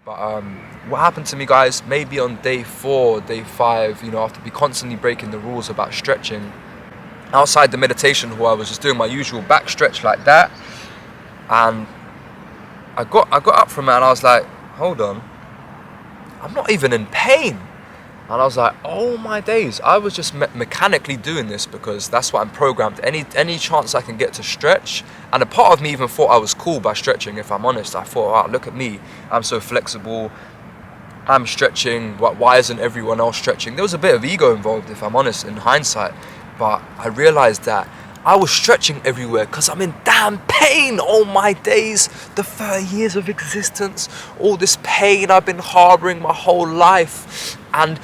But what happened to me, guys, maybe on day 4, day 5, after me constantly breaking the rules about stretching, outside the meditation hall, I was just doing my usual back stretch like that, and I got up from it, and I was like, hold on, I'm not even in pain. And I was like, oh my days, I was just mechanically doing this because that's what I'm programmed. Any chance I can get to stretch. And a part of me even thought I was cool by stretching, if I'm honest. I thought, wow, look at me, I'm so flexible, I'm stretching, why isn't everyone else stretching? There was a bit of ego involved, if I'm honest, in hindsight. But I realized that I was stretching everywhere because I'm in damn pain. Oh my days, the 30 years of existence, all this pain I've been harboring my whole life. And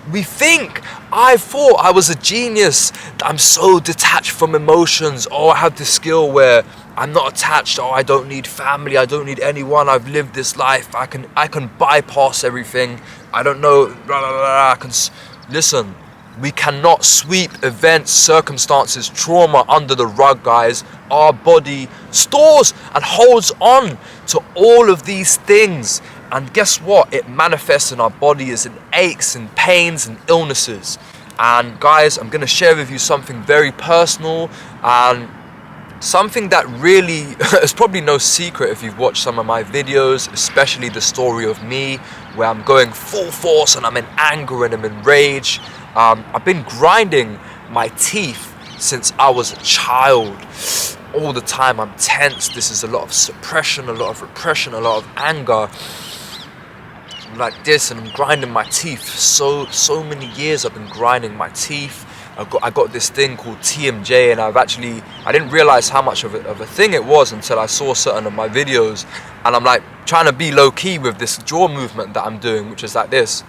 I thought I was a genius. I'm so detached from emotions. Oh, I have this skill where I'm not attached. Oh, I don't need family. I don't need anyone. I've lived this life. I can bypass everything. I don't know. Blah, blah, blah. Listen. We cannot sweep events, circumstances, trauma under the rug, guys. Our body stores and holds on to all of these things. And guess what? It manifests in our body as in aches and pains and illnesses. And guys, I'm going to share with you something very personal and something that really is probably no secret if you've watched some of my videos, especially the story of me, where I'm going full force and I'm in anger and I'm in rage. I've been grinding my teeth since I was a child. All the time I'm tense. This is a lot of suppression, a lot of repression, a lot of anger. I'm like this, and I'm grinding my teeth. So many years I've been grinding my teeth. I got this thing called TMJ, and I didn't realize how much of a thing it was until I saw certain of my videos. And I'm like trying to be low key with this jaw movement that I'm doing, which is like this.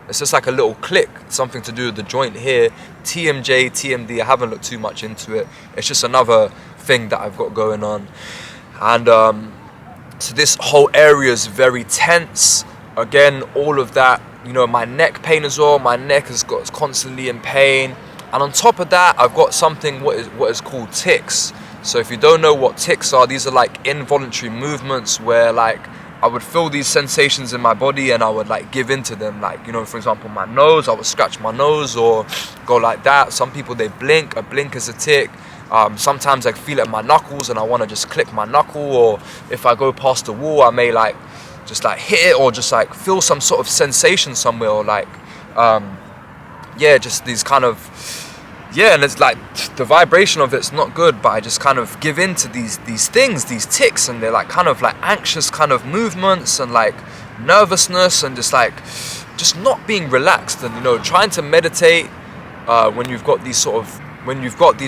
It's just like a little click, something to do with the joint here. TMJ, TMD, I haven't looked too much into it. It's just another thing that I've got going on. And so this whole area is very tense. Again, all of that, my neck pain as well. My neck is constantly in pain. And on top of that, I've got something, what is called tics. So if you don't know what tics are, these are like involuntary movements where like, I would feel these sensations in my body and I would like give into them. Like, for example, my nose, I would scratch my nose or go like that. Some people, they blink. A blink is a tic. Sometimes I feel it in my knuckles and I want to just click my knuckle. Or if I go past the wall, I may like just like hit it or just like feel some sort of sensation somewhere. Or like, just these kind of, and it's like the vibration of it's not good, but I just kind of give in to these things, these tics, and they're like kind of like anxious kind of movements and like nervousness and just not being relaxed. And trying to meditate when you've got these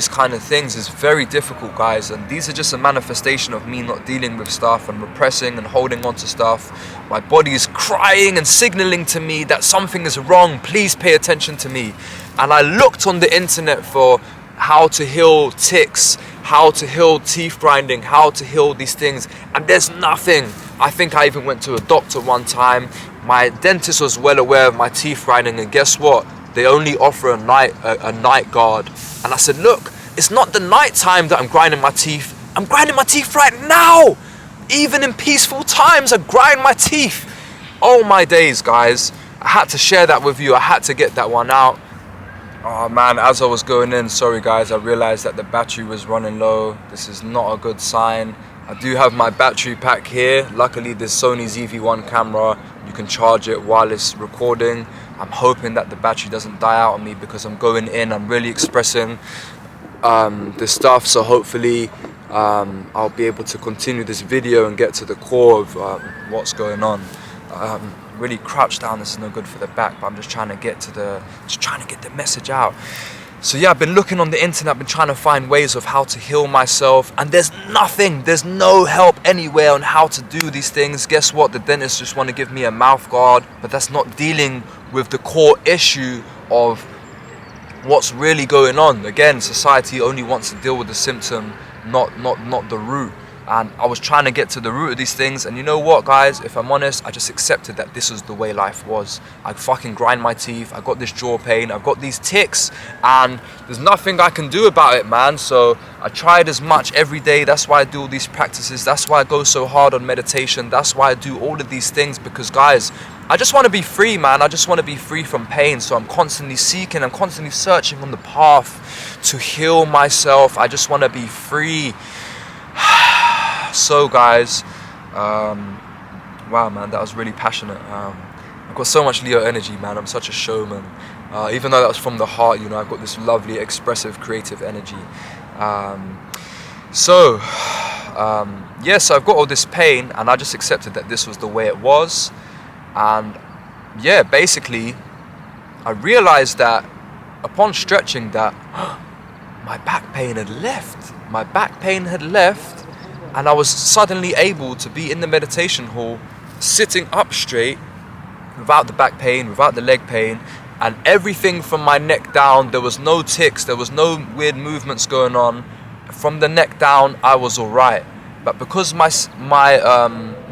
kind of things is very difficult, guys. And these are just a manifestation of me not dealing with stuff and repressing and holding on to stuff. My body is crying and signaling to me that something is wrong. Please pay attention to me. And I looked on the internet for how to heal tics, how to heal teeth grinding, how to heal these things, and there's nothing. I think I even went to a doctor one time. My dentist was well aware of my teeth grinding, and guess what? They only offer a night guard. And I said, look, it's not the night time that I'm grinding my teeth. I'm grinding my teeth right now. Even in peaceful times, I grind my teeth. Oh my days, guys. I had to share that with you. I had to get that one out. Oh man, as I was going in, sorry guys, I realized that the battery was running low. This is not a good sign. I do have my battery pack here. Luckily, this Sony's EV1 camera, you can charge it while it's recording. I'm hoping that the battery doesn't die out on me because I'm going in, I'm really expressing this stuff. So hopefully I'll be able to continue this video and get to the core of what's going on. Really crouched down, this is no good for the back, but I'm just trying to get the message out. So yeah, I've been looking on the internet, I've been trying to find ways of how to heal myself, and there's no help anywhere on how to do these things. Guess what? The dentists just want to give me a mouth guard, but that's not dealing with the core issue of what's really going on. Again, society only wants to deal with the symptom, not the root. and I was trying to get to the root of these things. And you know what, guys, if I'm honest, I just accepted that this was the way life was. I fucking grind my teeth, I got this jaw pain, I've got these tics, and there's nothing I can do about it, man. So I tried as much every day. That's why I do all these practices. That's why I go so hard on meditation. That's why I do all of these things, because guys, I just want to be free, man. I just want to be free from pain. So I'm constantly seeking, I'm constantly searching on the path to heal myself. I just want to be free. So guys, wow, man, that was really passionate. I've got so much Leo energy, man. I'm such a showman. Even though that was from the heart, you know, I've got this lovely, expressive, creative energy. So I've got all this pain, and I just accepted that this was the way it was. And yeah, basically, I realized that upon stretching that my back pain had left. My back pain had left. And I was suddenly able to be in the meditation hall, sitting up straight, without the back pain, without the leg pain, and everything from my neck down. There was no tics, there was no weird movements going on. From the neck down, I was all right. But because my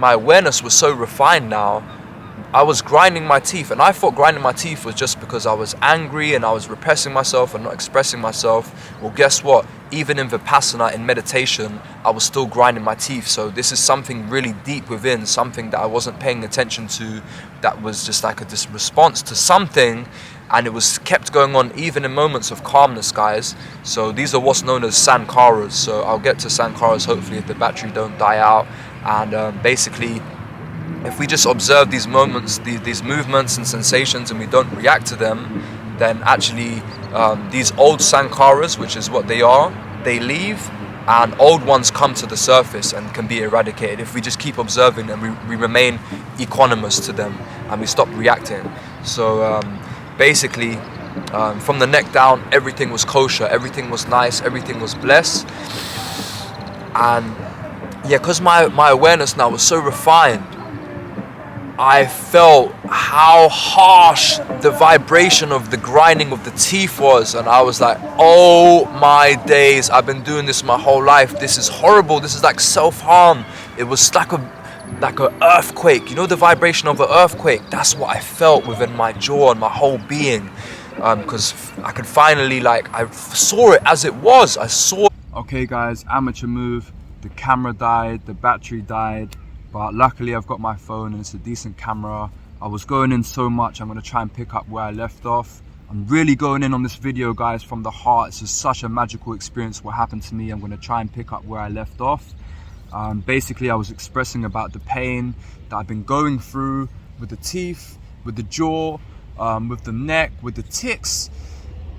awareness was so refined now, I was grinding my teeth, and I thought grinding my teeth was just because I was angry and I was repressing myself and not expressing myself. Well, guess what? Even in Vipassana, in meditation, I was still grinding my teeth. So this is something really deep within, something that I wasn't paying attention to, that was just like this response to something, and it was kept going on even in moments of calmness, guys. So these are what's known as Sankharas. So I'll get to Sankharas hopefully if the battery don't die out. And basically, if we just observe these moments, these movements and sensations, and we don't react to them, then actually these old Sankharas, which is what they are, they leave, and old ones come to the surface and can be eradicated if we just keep observing and we remain equanimous to them and we stop reacting. So basically, from the neck down, everything was kosher, everything was nice, everything was blessed. And yeah, because my awareness now was so refined, I felt how harsh the vibration of the grinding of the teeth was, and I was like, oh my days, I've been doing this my whole life. This is horrible. This is like self-harm. It was like an earthquake. You know the vibration of an earthquake? That's what I felt within my jaw and my whole being, because I could finally, I saw it as it was. I saw. Okay guys, amateur move. The camera died, the battery died. But luckily I've got my phone and it's a decent camera. I was going in so much, I'm going to try and pick up where I left off. I'm really going in on this video, guys, from the heart. It's just such a magical experience what happened to me. I'm going to try and pick up where I left off. Basically, I was expressing about the pain that I've been going through with the teeth, with the jaw, with the neck, with the tics.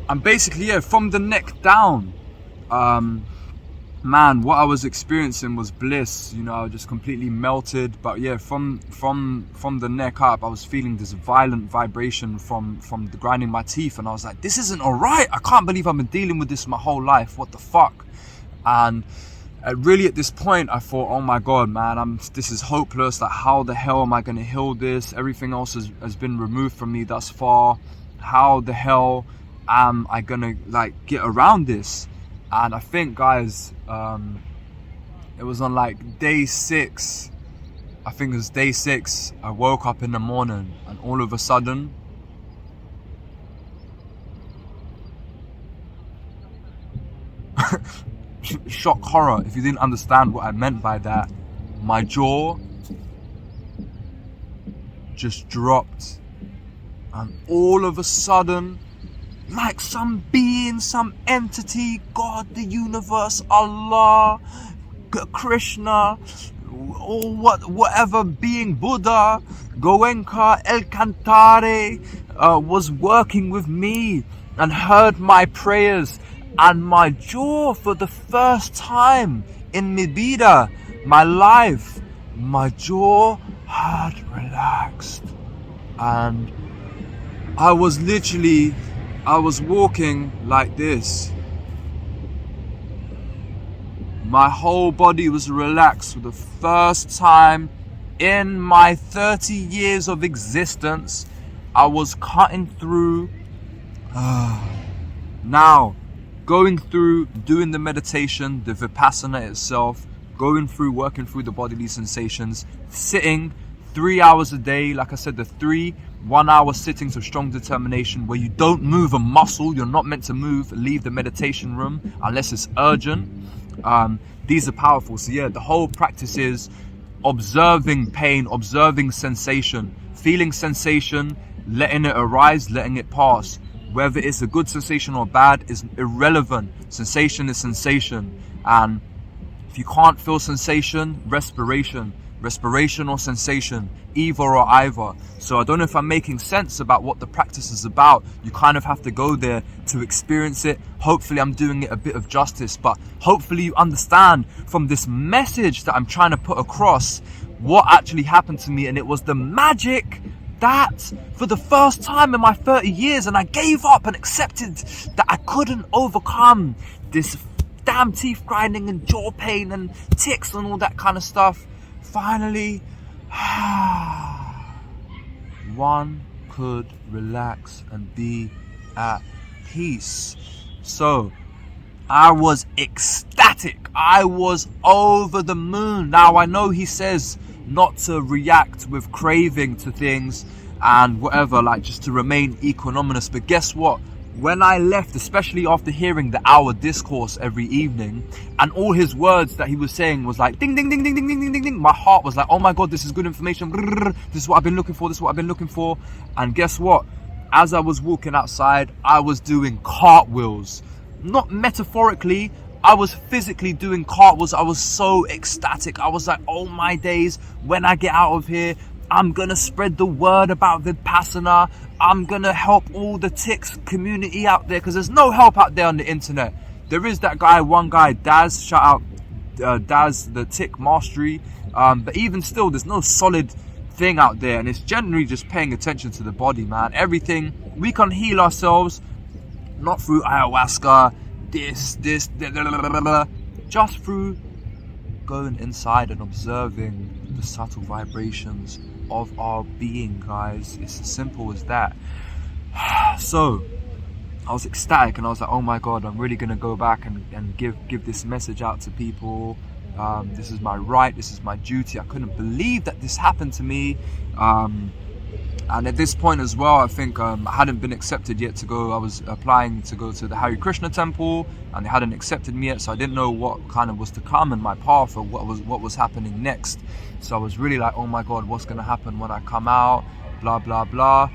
And basically, yeah, from the neck down, man, what I was experiencing was bliss. You know, I just completely melted. But yeah, from the neck up, I was feeling this violent vibration from the grinding my teeth, and I was like, this isn't alright. I can't believe I've been dealing with this my whole life. What the fuck? And really at this point, I thought, oh my god, man, this is hopeless. Like, how the hell am I gonna heal this? Everything else has been removed from me thus far. How the hell am I gonna get around this? And I think, guys, it was on day 6. I think it was day 6. I woke up in the morning, and all of a sudden, shock horror, if you didn't understand what I meant by that, my jaw just dropped, and all of a sudden, like some being, some entity, God, the universe, Allah, Krishna, or whatever being, Buddha, Goenka, El Cantare, was working with me and heard my prayers, and my jaw, for the first time in my vida, my life, my jaw had relaxed, and I was walking like this. My whole body was relaxed for the first time in my 30 years of existence. I was cutting through. Now, going through, doing the meditation, the Vipassana itself, working through the bodily sensations, sitting 3 hours a day. Like I said, the 3 1-hour sittings of strong determination where you don't move a muscle. You're not meant to leave the meditation room unless it's urgent. These are powerful. So yeah, the whole practice is observing pain, observing sensation, feeling sensation, letting it arise, letting it pass. Whether it's a good sensation or bad is irrelevant. Sensation is sensation. And if you can't feel sensation, respiration or sensation, either or either. So I don't know if I'm making sense about what the practice is about. You kind of have to go there to experience it. Hopefully I'm doing it a bit of justice, but hopefully you understand from this message that I'm trying to put across what actually happened to me. And it was the magic that for the first time in my 30 years, and I gave up and accepted that I couldn't overcome this damn teeth grinding and jaw pain and tics and all that kind of stuff. Finally, one could relax and be at peace. So I was ecstatic. I was over the moon. Now I know he says not to react with craving to things and whatever, like just to remain equanimous. But guess what? When I left, especially after hearing the hour discourse every evening, and all his words that he was saying was like ding ding ding ding ding ding ding ding ding, my heart was like, oh my god, this is good information. This is what I've been looking for. This is what I've been looking for. And guess what? As I was walking outside, I was doing cartwheels. Not metaphorically, I was physically doing cartwheels. I was so ecstatic. I was like, oh my days, when I get out of here, I'm gonna spread the word about Vipassana. I'm gonna help all the Tics community out there, because there's no help out there on the internet. There is that guy, one guy, Daz, shout out Daz, the Tic Mastery. But even still, there's no solid thing out there, and it's generally just paying attention to the body, man. Everything, we can heal ourselves, not through ayahuasca, just through going inside and observing the subtle vibrations of our being, guys. It's as simple as that. So I was ecstatic, and I was like, oh my god, I'm really gonna go back and give this message out to people. This is my right, this is my duty. I couldn't believe that this happened to me. And at this point as well, I think I hadn't been accepted yet to go. I was applying to go to the Hare Krishna temple, and they hadn't accepted me yet, so I didn't know what kind of was to come in my path, or what was happening next. So I was really like, oh my god, what's gonna happen when I come out? Blah blah blah.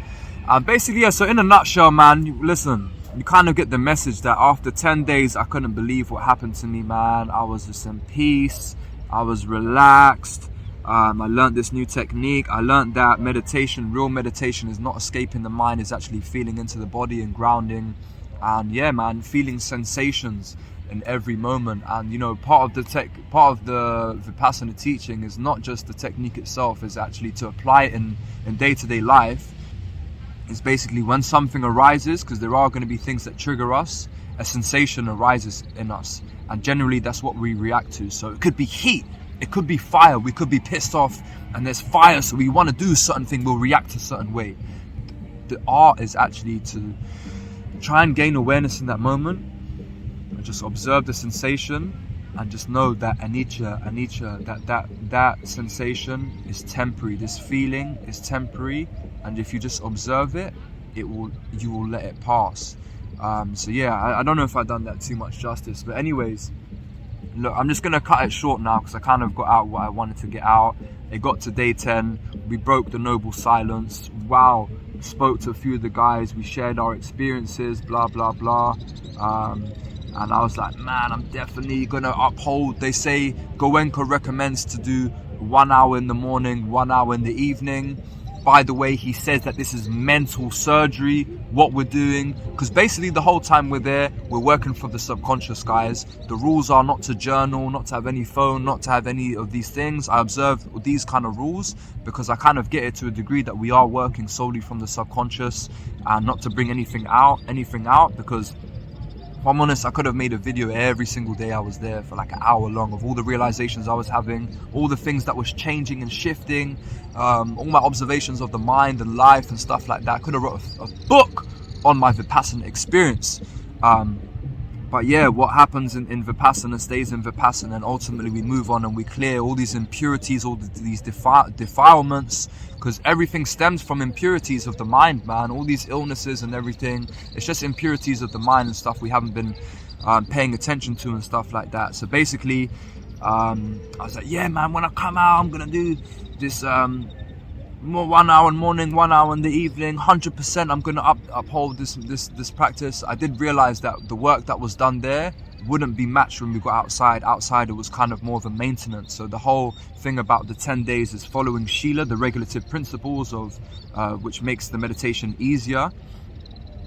And basically, yeah. So in a nutshell, man, listen, you kind of get the message that after 10 days, I couldn't believe what happened to me, man. I was just in peace. I was relaxed. I learned this new technique. I learned that meditation, real meditation, is not escaping the mind, it's actually feeling into the body and grounding. And yeah, man, feeling sensations in every moment. And you know, part of the Vipassana teaching is not just the technique itself, is actually to apply it in day-to-day life. It's basically when something arises, because there are going to be things that trigger us, a sensation arises in us, and generally that's what we react to. So it could be heat, it could be fire, we could be pissed off and there's fire, so we want to do a certain thing, we'll react a certain way. The art is actually to try and gain awareness in that moment and just observe the sensation, and just know that anicca, that sensation is temporary, this feeling is temporary, and if you just observe it, you will let it pass. So yeah, I don't know if I've done that too much justice, but anyways, look, I'm just gonna cut it short now, because I kind of got out what I wanted to get out. It got to day 10, we broke the noble silence. Wow, spoke to a few of the guys, we shared our experiences, blah blah blah. And I was like, man, I'm definitely gonna uphold. They say Goenka recommends to do 1 hour in the morning, 1 hour in the evening. By the way, he says that this is mental surgery, what we're doing, because basically the whole time we're there, we're working for the subconscious, guys. The rules are not to journal, not to have any phone, not to have any of these things. I observe these kind of rules because I kind of get it to a degree that we are working solely from the subconscious, and not to bring anything out, because if I'm honest, I could have made a video every single day I was there for like an hour long of all the realizations I was having, all the things that was changing and shifting, all my observations of the mind and life and stuff like that. I could have wrote a book on my Vipassana experience. But yeah, what happens in Vipassana stays in Vipassana, and ultimately we move on and we clear all these impurities, all these defilements, because everything stems from impurities of the mind, man. All these illnesses and everything, it's just impurities of the mind and stuff we haven't been paying attention to and stuff like that. So basically, I was like, yeah, man, when I come out, I'm gonna do this 1 hour in the morning, 1 hour in the evening, 100%. I'm gonna uphold this practice. I did realize that the work that was done there wouldn't be matched when we got outside. Outside, it was kind of more of a maintenance. So the whole thing about the 10 days is following Shila, the regulative principles of which makes the meditation easier.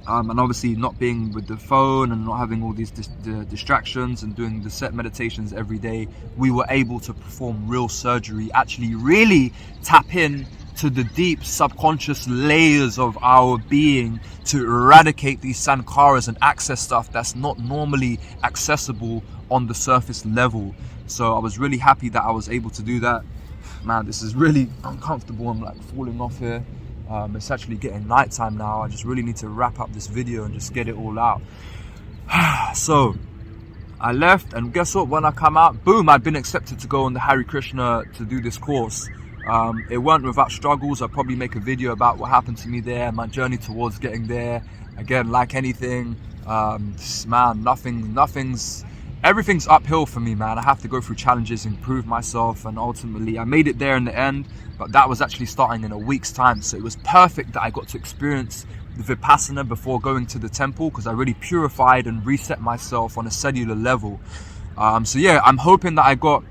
And obviously not being with the phone and not having all these distractions and doing the set meditations every day, we were able to perform real surgery, actually really tap in to the deep subconscious layers of our being to eradicate these sankharas and access stuff that's not normally accessible on the surface level. So I was really happy that I was able to do that. Man, this is really uncomfortable. I'm like falling off here. It's actually getting nighttime now. I just really need to wrap up this video and just get it all out. So I left, and guess what? When I come out, boom, I'd been accepted to go on the Hare Krishna to do this course. It weren't without struggles. I'll probably make a video about what happened to me there, my journey towards getting there. Again, like anything, man, everything's uphill for me, man. I have to go through challenges, improve myself, and ultimately I made it there in the end. But that was actually starting in a week's time, so it was perfect that I got to experience the Vipassana before going to the temple, because I really purified and reset myself on a cellular level. So yeah, I'm hoping that I got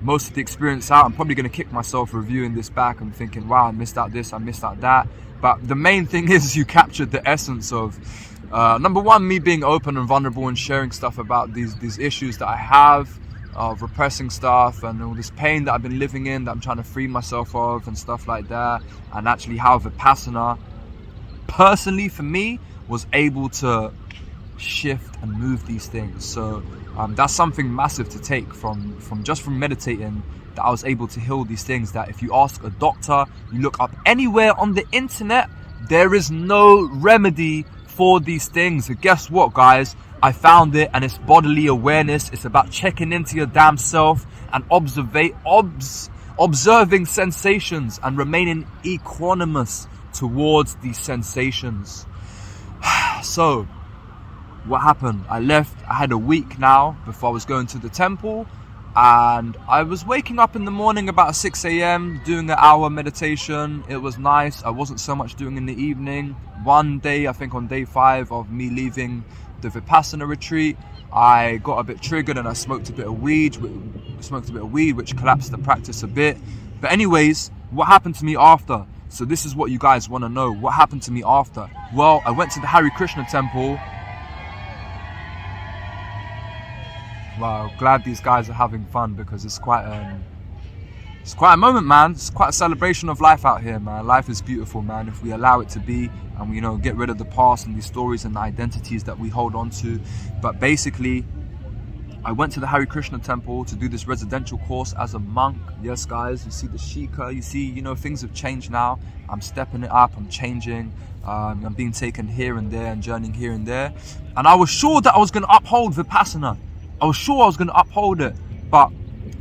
most of the experience out. I'm probably going to kick myself reviewing this back and thinking, wow, I missed out this, I missed out that. But the main thing is you captured the essence of number one, me being open and vulnerable and sharing stuff about these issues that I have of repressing stuff and all this pain that I've been living in, that I'm trying to free myself of and stuff like that. And actually how Vipassana personally for me was able to shift and move these things. So that's something massive to take from meditating, that I was able to heal these things. That if you ask a doctor, you look up anywhere on the internet, there is no remedy for these things. And guess what, guys? I found it, and it's bodily awareness. It's about checking into your damn self and observing sensations and remaining equanimous towards these sensations. So what happened? I left. I had a week now before I was going to the temple, and I was waking up in the morning about 6 a.m. doing an hour meditation. It was nice. I wasn't so much doing in the evening. One day, I think on day 5 of me leaving the Vipassana retreat, I got a bit triggered and I smoked a bit of weed, which collapsed the practice a bit. But anyways, what happened to me after? So this is what you guys want to know. What happened to me after? Well, I went to the Hare Krishna temple. Wow, glad these guys are having fun, because it's quite a moment, man. It's quite a celebration of life out here, man. Life is beautiful, man, if we allow it to be, and we, get rid of the past and these stories and the identities that we hold on to. But basically, I went to the Hare Krishna temple to do this residential course as a monk. Yes, guys, you see the shika, you see, things have changed now. I'm stepping it up, I'm changing. I'm being taken here and there and journeying here and there. And I was sure that I was going to uphold Vipassana. I was sure I was going to uphold it. But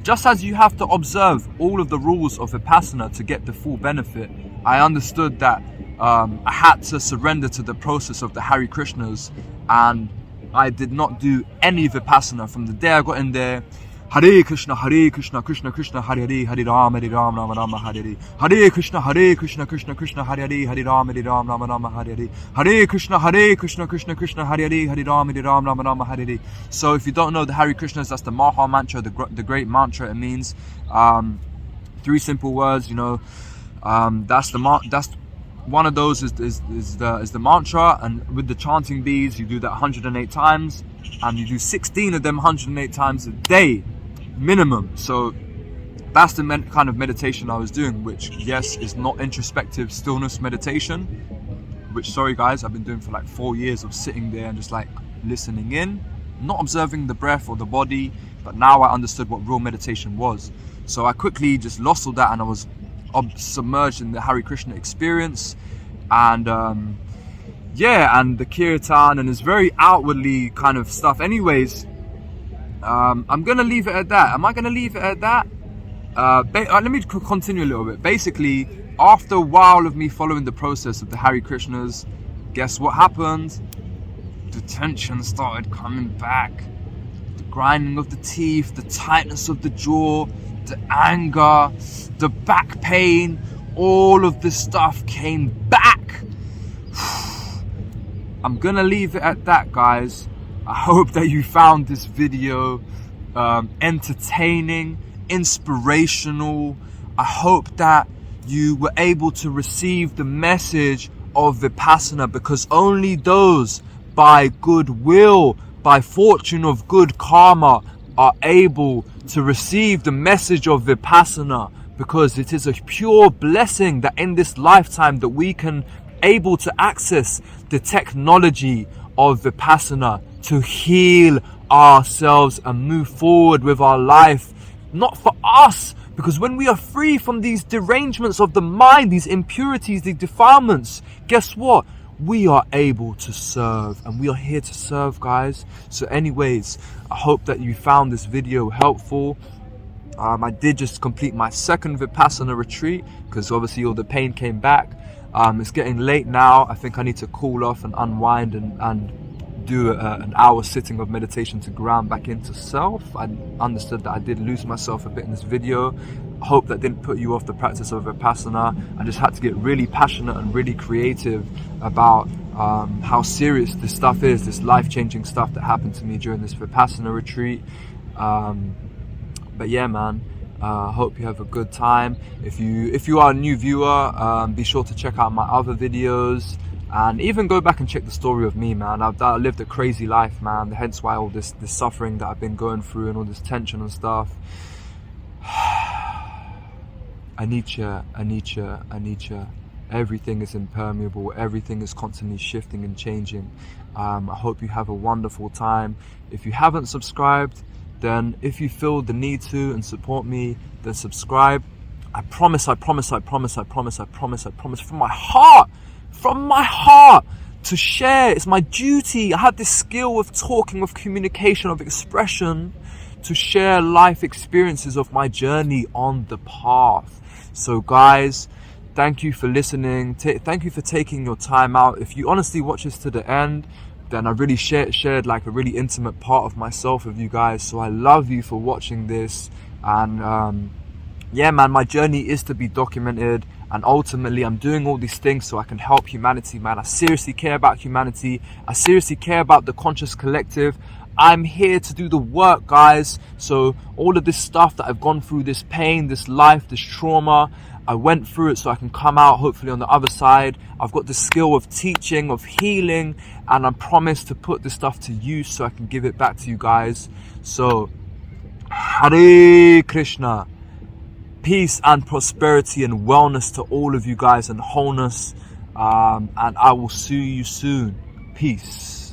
just as you have to observe all of the rules of Vipassana to get the full benefit, I understood that I had to surrender to the process of the Hare Krishnas, and I did not do any Vipassana from the day I got in there. Hare Krishna, Krishna Krishna, Hare Hare, Hare Rama, Rama Rama, Hare Hare. Hare Krishna, Krishna Krishna, Hare Hare, Hare Rama, Rama Rama, Hare Hare. Hare Krishna, Krishna Krishna, Hare Hare, Hare Rama, Rama Rama, Hare Hare. So if you don't know the Hare Krishnas, that's the Maha mantra, the great mantra. It means 3 simple words. That's one of those is the mantra, and with the chanting beads, you do that 108 times, and you do 16 of them 108 times a day minimum. So that's the kind of meditation I was doing, which, yes, is not introspective stillness meditation, which, sorry guys, I've been doing for like 4 years of sitting there and just like listening in, not observing the breath or the body. But now I understood what real meditation was. So I quickly just lost all that, and I was submerged in the Hare Krishna experience. And yeah, and the kirtan, and it's very outwardly kind of stuff. Anyways, I'm gonna leave it at that. Am I gonna leave it at that? Let me continue a little bit. Basically, after a while of me following the process of the Hare Krishnas, guess what happened? The tension started coming back. The grinding of the teeth, the tightness of the jaw, the anger, the back pain, all of this stuff came back. I'm gonna leave it at that, guys. I hope that you found this video entertaining, inspirational. I hope that you were able to receive the message of Vipassana, because only those by goodwill, by fortune of good karma, are able to receive the message of Vipassana, because it is a pure blessing that in this lifetime that we can able to access the technology of Vipassana to heal ourselves and move forward with our life. Not for us, because when we are free from these derangements of the mind, these impurities, these defilements, guess what? We are able to serve, and we are here to serve, guys. So anyways, I hope that you found this video helpful. I did just complete my second Vipassana retreat, because obviously all the pain came back. It's getting late now. I think I need to cool off and unwind and do an hour sitting of meditation to ground back into self. I understood that I did lose myself a bit in this video. I hope that didn't put you off the practice of Vipassana. I just had to get really passionate and really creative about how serious this stuff is, this life-changing stuff that happened to me during this Vipassana retreat. But yeah, man, I hope you have a good time. If you are a new viewer, be sure to check out my other videos, and even go back and check the story of me, man. I've lived a crazy life, man. Hence why all this suffering that I've been going through and all this tension and stuff. Anicca, anicca, anicca. Everything is impermeable. Everything is constantly shifting and changing. I hope you have a wonderful time. If you haven't subscribed, then if you feel the need to and support me, then subscribe. I promise from my heart to share. It's my duty. I have this skill of talking, of communication, of expression, to share life experiences of my journey on the path. So guys, thank you for listening. Thank you for taking your time out. If you honestly watch this to the end, then I really shared like a really intimate part of myself with you guys. So I love you for watching this. And yeah, man, my journey is to be documented. And ultimately, I'm doing all these things so I can help humanity, man. I seriously care about humanity. I seriously care about the conscious collective. I'm here to do the work, guys. So all of this stuff that I've gone through, this pain, this life, this trauma, I went through it so I can come out hopefully on the other side. I've got the skill of teaching, of healing, and I promise to put this stuff to use so I can give it back to you guys. So, Hare Krishna. Peace and prosperity and wellness to all of you guys, and wholeness. And I will see you soon. Peace.